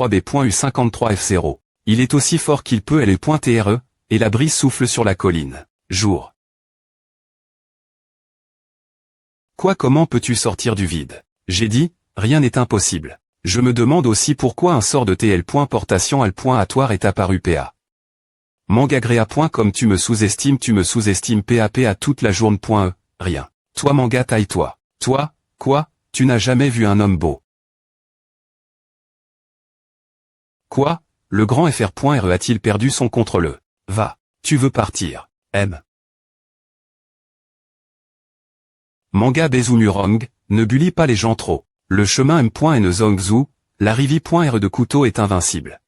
3B.U53F0. Il est aussi fort qu'il peut LE.TRE, et la brise souffle sur la colline. Jour. Quoi, comment peux-tu sortir du vide? J'ai dit, rien n'est impossible. Je me demande aussi pourquoi un sort de TL.portation al.atoire est apparu PA. Mangagrea.com tu me sous-estimes PA toute la journée. Rien. Toi manga taille-toi. Toi, quoi, tu n'as jamais vu un homme beau. Quoi, le grand FR.RE a-t-il perdu son contrôle? Va, tu veux partir. M. Manga Bezumurong, ne bully pas les gens trop. Le chemin M.N Zongzu, la rivi.R de couteau est invincible.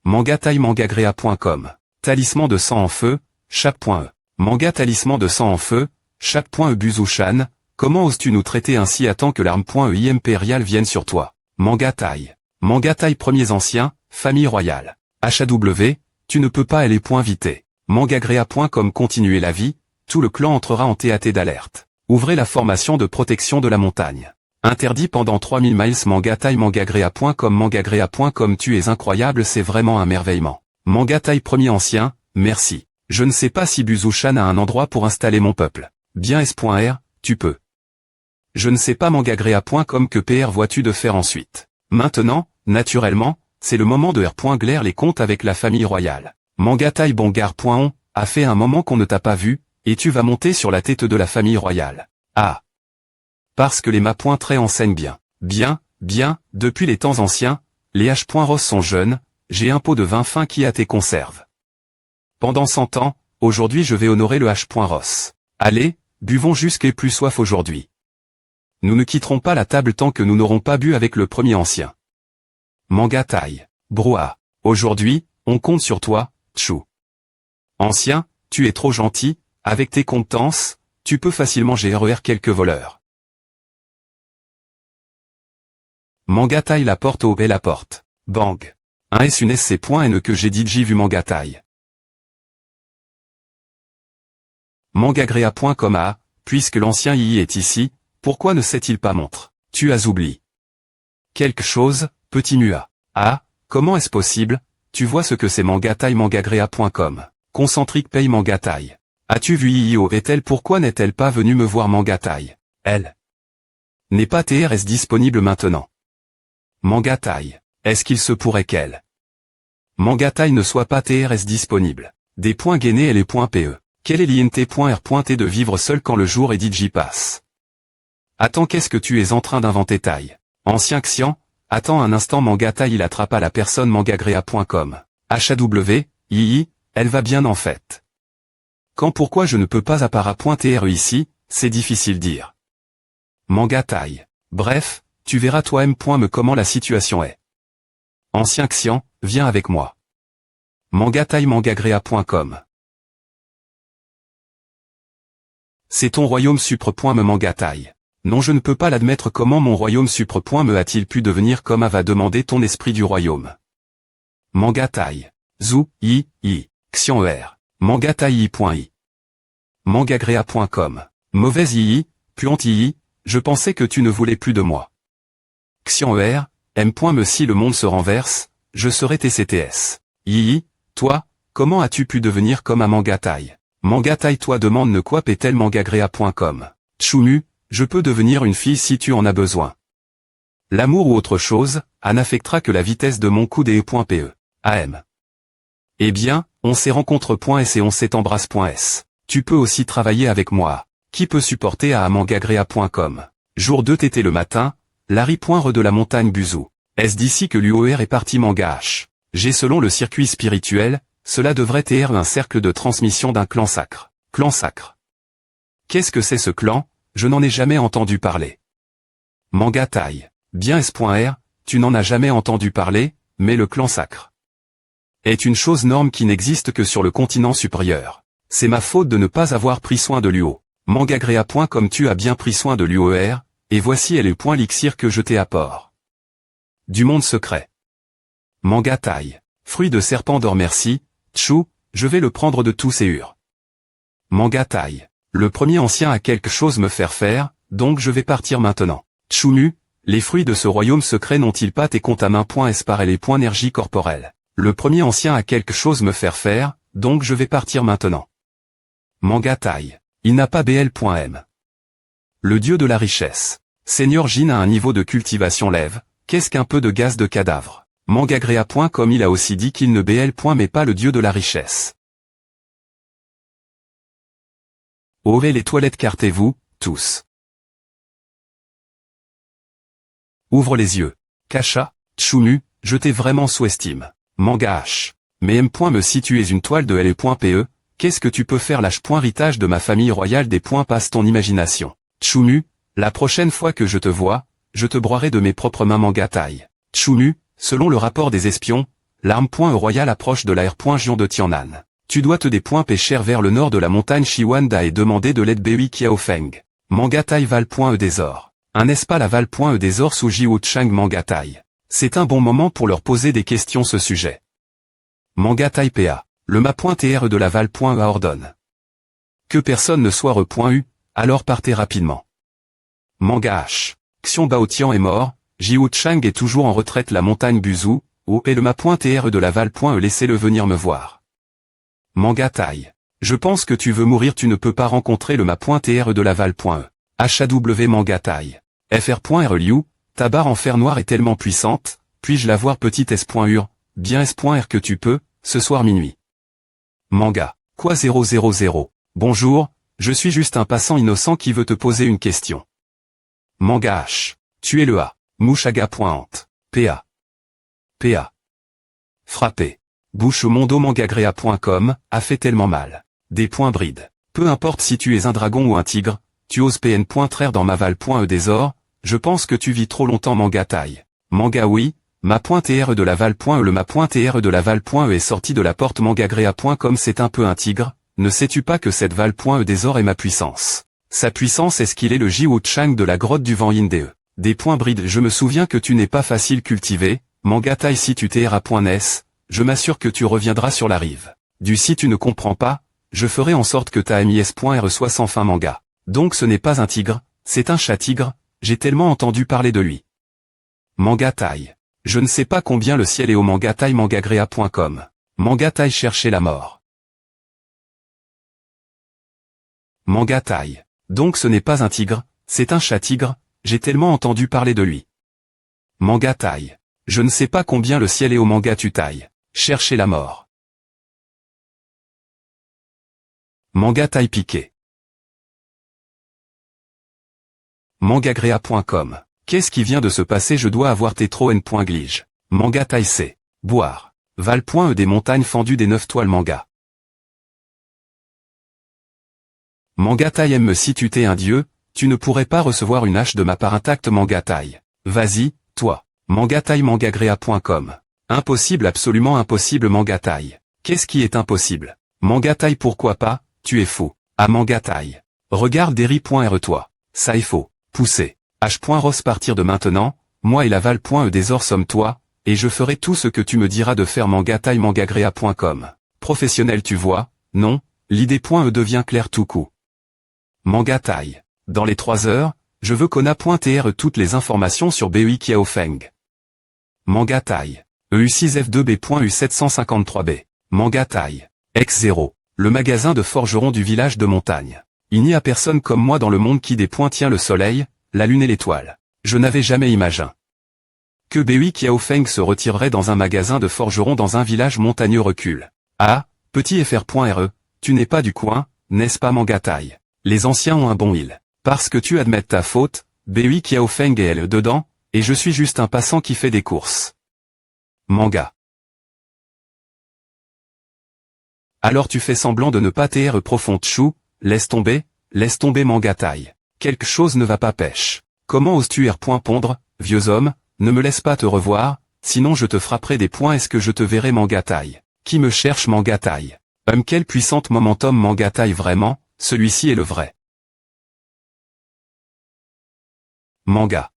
Manga taille mangagrea.com. Talisman de sang en feu, chape.e. Manga talisman de sang en feu, chape.e Buzushan, comment oses-tu nous traiter ainsi à tant que l'arme.e impériale vienne sur toi? Manga taille premiers anciens, famille royale. HAW, tu ne peux pas aller point vité. Mangagrea.com continuer la vie, tout le clan entrera en TAT d'alerte. Ouvrez la formation de protection de la montagne. Interdit pendant 3000 miles manga taille mangagrea.com tu es incroyable, c'est vraiment un merveillement. Manga taille premier ancien, merci. Je ne sais pas si Buzushan a un endroit pour installer mon peuple. Bien S.R, tu peux. Je ne sais pas mangagrea.com que PR vois-tu de faire ensuite. Maintenant, naturellement, c'est le moment de R.Glaire les comptes avec la famille royale. Manga taille bongar.on, a fait un moment qu'on ne t'a pas vu, et tu vas monter sur la tête de la famille royale. Ah. Parce que les ma.très enseignent bien. Bien, depuis les temps anciens, les H.Ross sont jeunes, j'ai un pot de vin fin qui a tes conserves. Pendant 100 ans, aujourd'hui je vais honorer le H.Ross. Allez, buvons jusqu'à plus soif aujourd'hui. Nous ne quitterons pas la table tant que nous n'aurons pas bu avec le premier ancien. Manga taille. Brouhaha. Aujourd'hui, on compte sur toi, Chou. Ancien, tu es trop gentil, avec tes compétences, tu peux facilement gérer quelques voleurs. Manga taille la porte au la porte. Bang. Un S une SC.N que j'ai dit j'ai vu manga taille. Mangagrea.com a, puisque l'ancien II est ici, pourquoi ne sait-il pas montre? Tu as oublié quelque chose, petit mua. Ah, comment est-ce possible? Tu vois ce que c'est manga taille mangagrea.com. Concentrique paye manga taille. As-tu vu IIO est-elle pourquoi n'est-elle pas venue me voir manga taille? Elle n'est pas TRS disponible maintenant. Manga taille. Est-ce qu'il se pourrait qu'elle Manga taille ne soit pas TRS disponible. Des points gainés et les points PE. Quel est l'INT.R.T de vivre seul quand le jour est dit j'y passe? Attends, qu'est-ce que tu es en train d'inventer taille? Ancien Xian, attends un instant manga taille il attrapa la personne mangagrea.com. HAW, elle va bien en fait. Quand pourquoi je ne peux pas appara.TRE ici, c'est difficile dire. Manga taille. Bref, tu verras toi-même comment la situation est. Ancien Xian, viens avec moi. Manga taille mangagrea.com. C'est ton royaume supre.me manga taille. Non, je ne peux pas l'admettre. Comment mon royaume supre.me a-t-il pu devenir comme va demander ton esprit du royaume? Manga taille. Zou, Xian ER. Manga taille I.I. Mangagrea.com. Mauvaise II, puante II, je pensais que tu ne voulais plus de moi. Xian ER, M.me si le monde se renverse, je serai TCTS. II, toi, comment as-tu pu devenir comme un manga taille? Manga taille toi demande ne quoi peut-elle mangagrea.com. Tchoumu, je peux devenir une fille si tu en as besoin. L'amour ou autre chose, n'affectera que la vitesse de mon coup des E.PE. AM. Eh bien, on s'est rencontre.s et on s'est embrasse.s. Tu peux aussi travailler avec moi. Qui peut supporter à mangagrea.com. Jour 2 TT le matin, Larry.re de la montagne Buzu. Est-ce d'ici que l'UOR est parti manga H? J'ai selon le circuit spirituel, cela devrait être un cercle de transmission d'un clan sacre. Clan sacre. Qu'est-ce que c'est ce clan? Je n'en ai jamais entendu parler. Manga taille. Bien S.R, tu n'en as jamais entendu parler, mais le clan sacre est une chose norme qui n'existe que sur le continent supérieur. C'est ma faute de ne pas avoir pris soin de l'UO. Mangagrea.com tu as bien pris soin de l'UOR, et voici est le point l'ixir que je t'ai apport. Du monde secret. Manga taille. Fruit de serpent d'or merci, Tchou, je vais le prendre de tous ses hurs. Manga taille. Le premier ancien a quelque chose me faire faire, donc je vais partir maintenant. Tchoumu, Les fruits de ce royaume secret n'ont-ils pas tes comptes à main? S par les points énergie corporelle. Le premier ancien a quelque chose me faire, donc je vais partir maintenant. Manga taille. Il n'a pas BL.M. Le dieu de la richesse. Seigneur Jin a un niveau de cultivation lève. Qu'est-ce qu'un peu de gaz de cadavre? Mangagrea.com. Il a aussi dit qu'il ne BL. Mais pas le dieu de la richesse. Ouvrez les toilettes, cartez-vous, tous. Ouvre les yeux. Kasha, Tchoumu, je t'ai vraiment sous-estime. Manga H. Mais M. Me si tu es une toile de L.PE, qu'est-ce que tu peux faire? L'H.Héritage de ma famille royale des points. Passe ton imagination. Tchoumu, la prochaine fois que je te vois, je te broierai de mes propres mains. Manga taille. Tchoumu, selon le rapport des espions, l'arme royale approche de la R. de Tianan. Tu dois te pêcher vers le nord de la montagne Shiwanda et demander de l'aide Bui Kiaofeng. Manga taille Val.E des ors. Un n'est-ce pas la Val.E des ors sous Jiu Chang? Manga taille. C'est un bon moment pour leur poser des questions ce sujet. Manga taille PA. Le ma.TR de la Val.E ordonne que personne ne soit re.U, alors partez rapidement. Manga H. Xion Baotian est mort, Jiu Chang est toujours en retraite. La montagne Buzu, où est le ma.TR de la Val.E? Laissez-le venir me voir. Manga taille. Je pense que tu veux mourir, tu ne peux pas rencontrer le ma.TR de la Val.E. HAW Manga taille. FR.R Liu, ta barre en fer noir est tellement puissante, puis-je la voir? Petite S.UR, bien S.R que tu peux, ce soir minuit. Manga. Quoi 000? Bonjour, je suis juste un passant innocent qui veut te poser une question. Manga H. Tu es le A. Mouchaga.ante. PA. PA. Frappé. Bouche au mondo. Mangagrea.com, a fait tellement mal. Des points bride. Peu importe si tu es un dragon ou un tigre, tu oses PN.traire dans ma Val.E des ors, je pense que tu vis trop longtemps. Manga taille. Manga oui, ma.TR de la Val.E. Le ma.TR de la Val.E est sorti de la porte. Mangagrea.com. C'est un peu un tigre, ne sais-tu pas que cette Val.E des ors est ma puissance? Sa puissance est ce qu'il est le Jiu Chang de la grotte du vent Yinde. Des points bride. Je me souviens que tu n'es pas facile cultivé, Manga taille. Si tu TR.NES, je m'assure que tu reviendras sur la rive. Du si tu ne comprends pas, je ferai en sorte que ta MIS.R soit sans fin. Manga. Donc ce n'est pas un tigre, c'est un chat-tigre, j'ai tellement entendu parler de lui. Manga taille. Je ne sais pas combien le ciel est au manga taille. Mangagrea.com. Manga taille chercher la mort. Manga taille. Donc ce n'est pas un tigre, c'est un chat-tigre, j'ai tellement entendu parler de lui. Manga taille. Je ne sais pas combien le ciel est au manga tu taille. Chercher la mort. Manga taille piqué. Mangagrea.com. Qu'est-ce qui vient de se passer? Je dois avoir tétro n.glige. Manga taille C. Boire. Val.E des montagnes fendues des 9 toiles. Manga. Manga taille M. Si tu t'es un dieu, tu ne pourrais pas recevoir une hache de ma part intacte. Manga taille. Vas-y, toi. Manga taille. Mangagrea.com. Impossible, absolument impossible. Manga taille. Qu'est-ce qui est impossible? Manga taille. Pourquoi pas, tu es fou. À Manga taille. Regarde Derry.R toi. Ça est faux. Poussé. H.Ross partir de maintenant, moi et la Val.E des ors sommes toi, et je ferai tout ce que tu me diras de faire. Manga taille. Mangagrea.com. Professionnel tu vois, non, l'idée.E devient claire tout coup. Manga taille. Dans les 3 heures, je veux qu'on a.TR toutes les informations sur Bui Kiaofeng. Manga taille. EU6F2B.U753B. Manga taille. X0. Le magasin de forgeron du village de montagne. Il n'y a personne comme moi dans le monde qui tient le soleil, la lune et l'étoile. Je n'avais jamais imaginé que Bui Kiaofeng se retirerait dans un magasin de forgeron dans un village montagneux. Recule. Ah, petit FR.RE, tu n'es pas du coin, n'est-ce pas? Manga taille. Les anciens ont un bon île. Parce que tu admets ta faute, Bui Kiaofeng est elle dedans, et je suis juste un passant qui fait des courses. Manga. Alors tu fais semblant de ne pas TR profond chou, laisse tomber Manga taille. Quelque chose ne va pas pêche. Comment oses-tu R.pondre, vieux homme, ne me laisse pas te revoir, sinon je te frapperai des poings. Est-ce que je te verrai? Manga taille. Qui me cherche? Manga taille. Quelle puissante momentum. Manga taille. Vraiment, celui-ci est le vrai. Manga.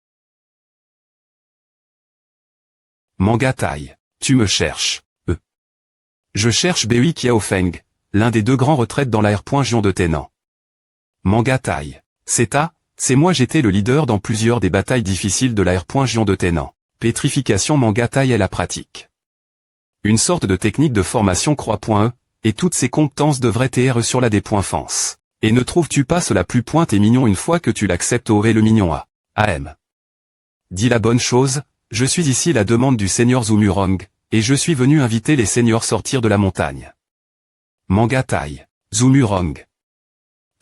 Manga taille. Tu me cherches. Je cherche Bui Kiaofeng, l'un des 2 grands retraites dans la R.Gion de Tennant. Manga taille. C'est C'est moi, j'étais le leader dans plusieurs des batailles difficiles de la R.Gion de Tennant. Pétrification manga taille et la pratique. Une sorte de technique de formation croix.e, et toutes ces compétences devraient être sur la défense. Et ne trouves-tu pas cela plus pointe et mignon une fois que tu l'acceptes aurait le mignon à AM. Dis la bonne chose, je suis ici à la demande du seigneur Zumurong, et je suis venu inviter les seigneurs sortir de la montagne. Manga taille. Zumurong.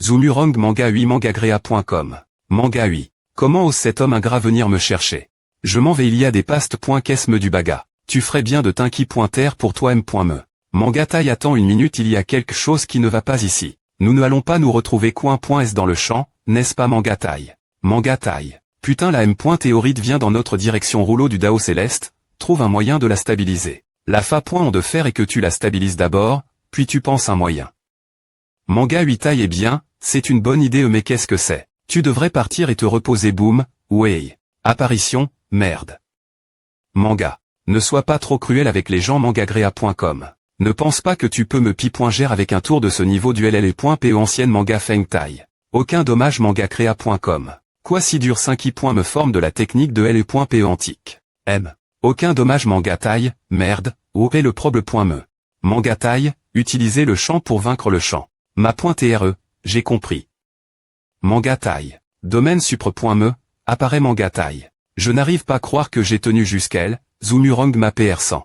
Zumurong manga 8 mangagrea.com. Manga 8. Comment ose cet homme ingrat venir me chercher? Je m'en vais, il y a des pastes. Qu'est-ce me du baga? Tu ferais bien de t'inquiéter pour toi m.me. Manga taille, attends une minute, il y a quelque chose qui ne va pas ici. Nous ne allons pas nous retrouver est dans le champ, n'est-ce pas manga taille? Manga taille. Putain, la M.Théorite vient dans notre direction, rouleau du Dao céleste, trouve un moyen de la stabiliser. La fa.on de faire et que tu la stabilises d'abord, puis tu penses un moyen. Manga 8 taille, eh bien, c'est une bonne idée mais qu'est-ce que c'est? Tu devrais partir et te reposer boum, ouais. Apparition, merde. Manga. Ne sois pas trop cruel avec les gens mangagrea.com. Ne pense pas que tu peux me pi.gère avec un tour de ce niveau du LLE.pe ancienne manga feng taille. Aucun dommage mangacrea.com. Quoi si dur 5 i. Me forme de la technique de LE.pe antique. M. Aucun dommage manga taille, merde, ou le proble.me. Manga taille, utilisez le champ pour vaincre le champ. Ma.tre, j'ai compris. Manga taille. Domaine supre.me, apparaît manga taille. Je n'arrive pas à croire que j'ai tenu jusqu'elle, Zumurong ma PR100.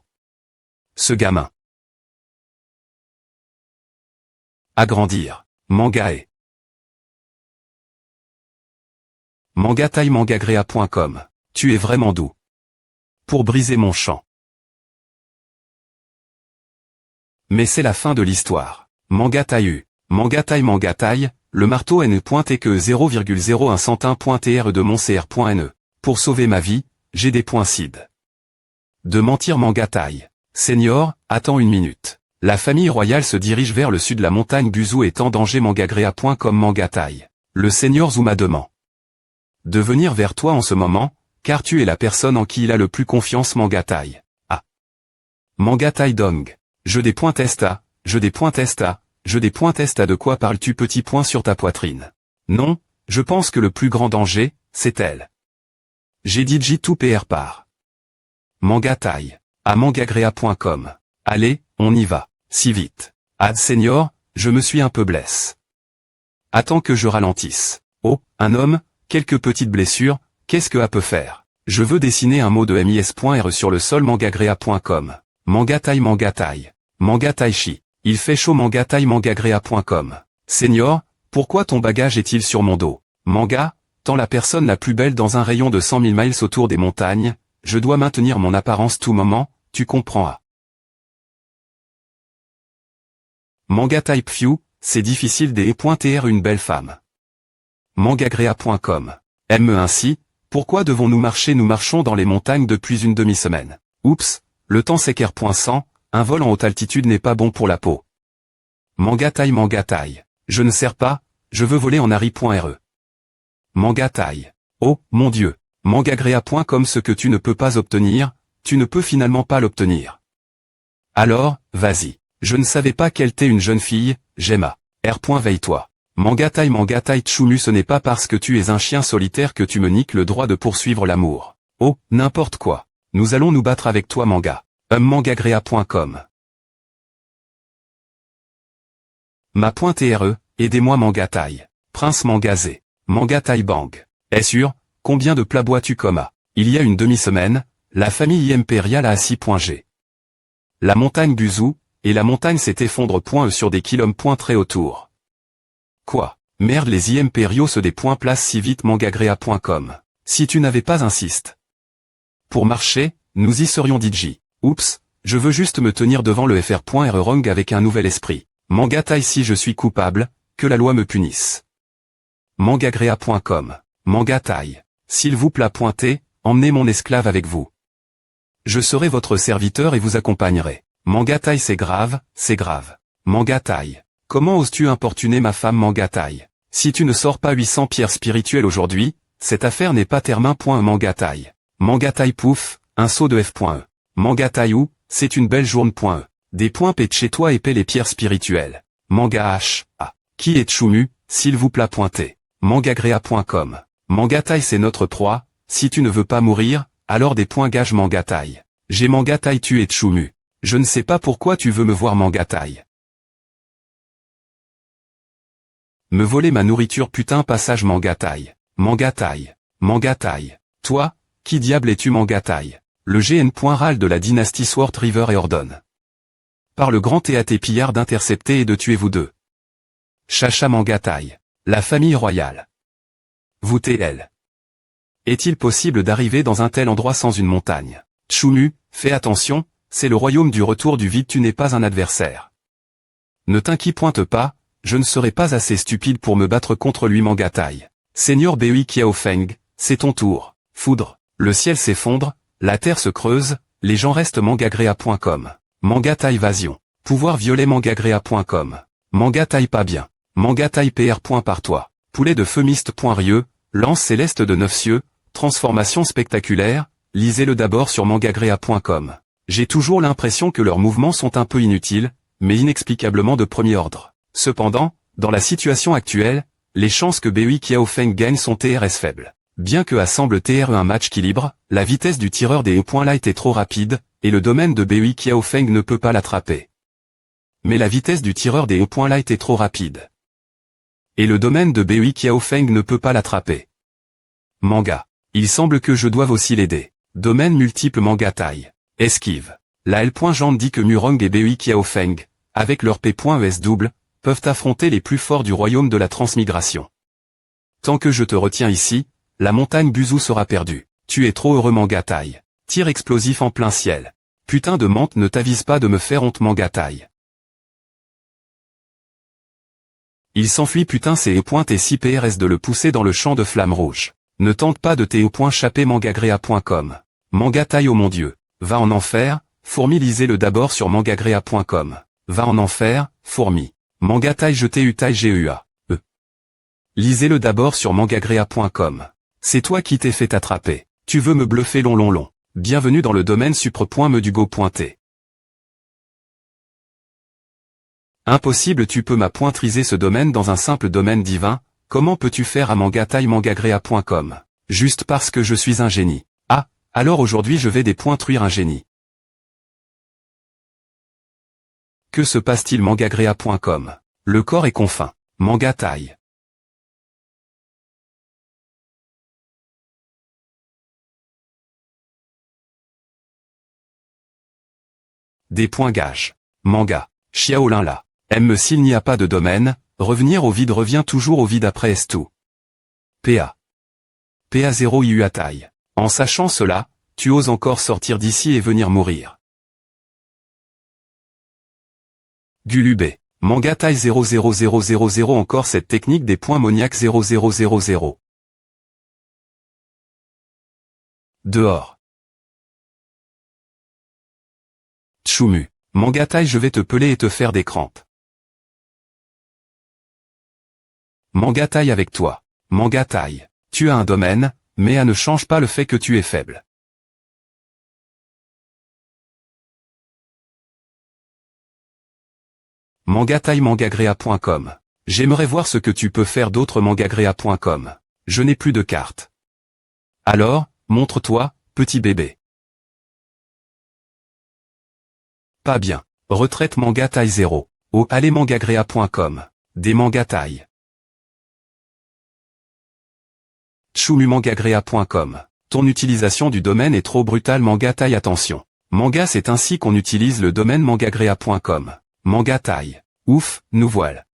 Ce gamin. Agrandir. Manga et. Manga taille mangagrea.com. Tu es vraiment doux. Pour briser mon champ. Mais c'est la fin de l'histoire. Manga taille U. Manga taille, le marteau ne pointé que 0,01 centime.tr de mon cr.ne. Pour sauver ma vie, j'ai des points cides. De mentir manga taille. Seigneur, attends une minute. La famille royale se dirige vers le sud, la montagne Buzu est en danger mangagrea.com manga taille. Le seigneur Zuma demande de venir vers toi en ce moment, car tu es la personne en qui il a le plus confiance manga taille. Ah. Manga taille dong. Je des points testa, je des points testa, je des points testa, de quoi parles-tu petit point sur ta poitrine? Non, je pense que le plus grand danger, c'est elle. J'ai dit J tout PR par. Manga taille. À mangagrea.com. Allez, on y va. Si vite. Ah seigneur, je me suis un peu blesse. Attends que je ralentisse. Oh, un homme, quelques petites blessures, qu'est-ce que A peut faire? Je veux dessiner un mot de mis.r sur le sol mangagrea.com. Manga taille. Manga taichi. Il fait chaud manga taille mangagrea.com. Seigneur, pourquoi ton bagage est-il sur mon dos? Manga, tant la personne la plus belle dans un rayon de 100 000 miles autour des montagnes, je dois maintenir mon apparence tout moment, tu comprends à. Manga type few, c'est difficile d'e.tr une belle femme. Mangagrea.com. Me ainsi, pourquoi devons-nous marcher? Nous marchons dans les montagnes depuis une demi-semaine. Oups, le temps s'écart.100, un vol en haute altitude n'est pas bon pour la peau. Manga taille. Je ne sers pas, je veux voler en Harry.re. Manga taille. Oh, mon Dieu. Mangagrea.com, ce que tu ne peux pas obtenir, tu ne peux finalement pas l'obtenir. Alors, vas-y. Je ne savais pas qu'elle était une jeune fille, Gemma. Veille-toi. Manga taille Tchumu, ce n'est pas parce que tu es un chien solitaire que tu me niques le droit de poursuivre l'amour. Oh, n'importe quoi. Nous allons nous battre avec toi manga. Mangagrea.com. Ma.tre, aidez-moi manga taille. Prince Mangazé. Manga taille bang. Est sûr, combien de plats bois-tu comme il y a une demi-semaine, la famille impériale a assis.g. La montagne Buzu, et la montagne s'est effondre.e sur des kilomètres très autour. Quoi? Merde, les impériaux se des points place si vite mangagrea.com. Si tu n'avais pas insiste. Pour marcher, nous y serions DJ. Oups, je veux juste me tenir devant le fr.re wrong avec un nouvel esprit. Manga taille, si je suis coupable, que la loi me punisse. Mangagrea.com. Manga taille. S'il vous plaît pointez, emmenez mon esclave avec vous. Je serai votre serviteur et vous accompagnerai. Manga taille, c'est grave, c'est grave. Manga taille. Comment oses-tu importuner ma femme manga taille? Si tu ne sors pas 800 pierres spirituelles aujourd'hui, cette affaire n'est pas terminée. Manga taille. Manga taille pouf, un saut de F.E. Manga taille ou, c'est une belle journée.e. Des points paix de chez toi et paix les pierres spirituelles. Manga H. A. Qui est Tchumu, s'il vous plaît pointez. Mangagrea.com. Mangatai c'est notre proie, si tu ne veux pas mourir, alors des points gage Mangatai. J'ai Mangatai tu es Tchoumu. Je ne sais pas pourquoi tu veux me voir Mangatai. Me voler ma nourriture putain passage Mangatai. Mangatai. Mangatai. Toi, qui diable es-tu Mangatai? Le GN. Râle de la dynastie Sword River et ordonne. Par le grand TAT pillard d'intercepter et de tuer vous deux. Chacha Mangatai. La famille royale. Vous TL. Est-il possible d'arriver dans un tel endroit sans une montagne? Tchoumu, fais attention, c'est le royaume du retour du vide, tu n'es pas un adversaire. Ne t'inquiète pas, je ne serai pas assez stupide pour me battre contre lui Mangatai. Seigneur Bui Kiaofeng, c'est ton tour. Foudre, le ciel s'effondre, la terre se creuse, les gens restent Mangagrea.com. Mangatai Invasion. Pouvoir violet Mangagrea.com. Mangatai pas bien. Mangatai PR. Par toi. Poulet de feu mist.rieux, lance céleste de 9 cieux, transformation spectaculaire, lisez-le d'abord sur Mangagrea.com. J'ai toujours l'impression que leurs mouvements sont un peu inutiles, mais inexplicablement de premier ordre. Cependant, dans la situation actuelle, les chances que Bui Kiaofeng gagne sont TRS faibles. Bien que assemble TRE un match équilibre, la vitesse du tireur des E-Light est trop rapide, et le domaine de Bui Kiaofeng ne peut pas l'attraper. Mais la vitesse du tireur des E-Light est trop rapide. Et le domaine de Bui Kiaofeng ne peut pas l'attraper. Manga. Il semble que je doive aussi l'aider. Domaine multiple Mangatai. Esquive. La L. Jean dit que Murong et Bui Kiaofeng, avec leur P.ES double, peuvent affronter les plus forts du royaume de la transmigration. Tant que je te retiens ici, la montagne Buzu sera perdue. Tu es trop heureux Mangatai. Tir explosif en plein ciel. Putain de menthe, ne t'avise pas de me faire honte Mangatai. Il s'enfuit putain c'est et 6 PRS de le pousser dans le champ de flammes rouges. Ne tente pas de chapper Mangagrea.com. Mangatai oh mon Dieu. Va en enfer, fourmi lisez-le d'abord sur Mangagrea.com. Va en enfer, fourmi. Mangatai je t'ai eu taille GEA. Lisez-le d'abord sur Mangagrea.com. C'est toi qui t'es fait attraper. Tu veux me bluffer long. Bienvenue dans le domaine supre.medugo.t. Impossible tu peux m'appointriser ce domaine dans un simple domaine divin, comment peux-tu faire à Mangatai Mangagrea.com? Juste parce que je suis un génie. Ah, alors aujourd'hui je vais dépointruire un génie. Que se passe-t-il Mangagrea.com? Le corps est confin. Mangatai. Des points gages. Manga. Xiaolin là. M s'il n'y a pas de domaine, revenir au vide revient toujours au vide après S2. PA. PA0 Iuatai. En sachant cela, tu oses encore sortir d'ici et venir mourir. Gulubé. Mangatai 00000 encore cette technique des points moniaques 0000. Dehors. Tchoumu. Mangatai je vais te peler et te faire des crampes. Mangatai avec toi. Mangatai. Tu as un domaine, mais ne change pas le fait que tu es faible. Mangatai Mangagrea.com. J'aimerais voir ce que tu peux faire d'autre Mangagrea.com. Je n'ai plus de cartes. Alors, montre-toi, petit bébé. Pas bien. Retraite Mangatai 0. Oh, allez Mangagrea.com. Des Mangatai. Tchoumu Mangagrea.com. Ton utilisation du domaine est trop brutale Mangatai attention. Manga c'est ainsi qu'on utilise le domaine Mangagrea.com. Mangatai. Ouf, nous voilà.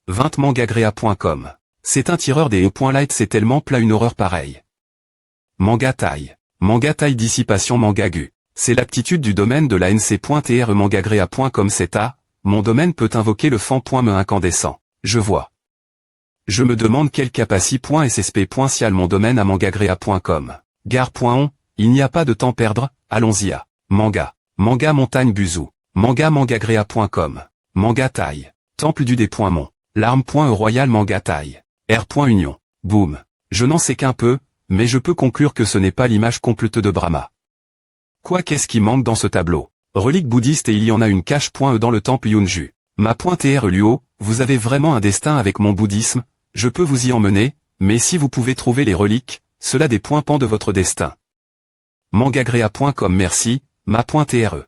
20 Mangagrea.com. C'est un tireur des E.Light c'est tellement plat une horreur pareille. Mangatai. Mangatai Dissipation Mangagu. C'est l'aptitude du domaine de la NC.TR Mangagrea.com c'est à, mon domaine peut invoquer le fan.me incandescent. Je vois. Je me demande quel capaci.ssp.cial mon domaine à Mangagrea.com. Gare.on, il n'y a pas de temps perdre, allons-y à. Manga. Manga Montagne Buzu. Manga Mangagrea.com. Mangatai. Temple du Des.Mon. Larme.royal Mangatai. R.Union. Boum. Je n'en sais qu'un peu, mais je peux conclure que ce n'est pas l'image complète de Brahma. Quoi qu'est-ce qui manque dans ce tableau? Relique bouddhiste et il y en a une cache.e dans le temple Yunju. Ma.TRE Luo, vous avez vraiment un destin avec mon bouddhisme, je peux vous y emmener, mais si vous pouvez trouver les reliques, cela des points pans de votre destin. Mangagrea.com. Merci, ma.TRE.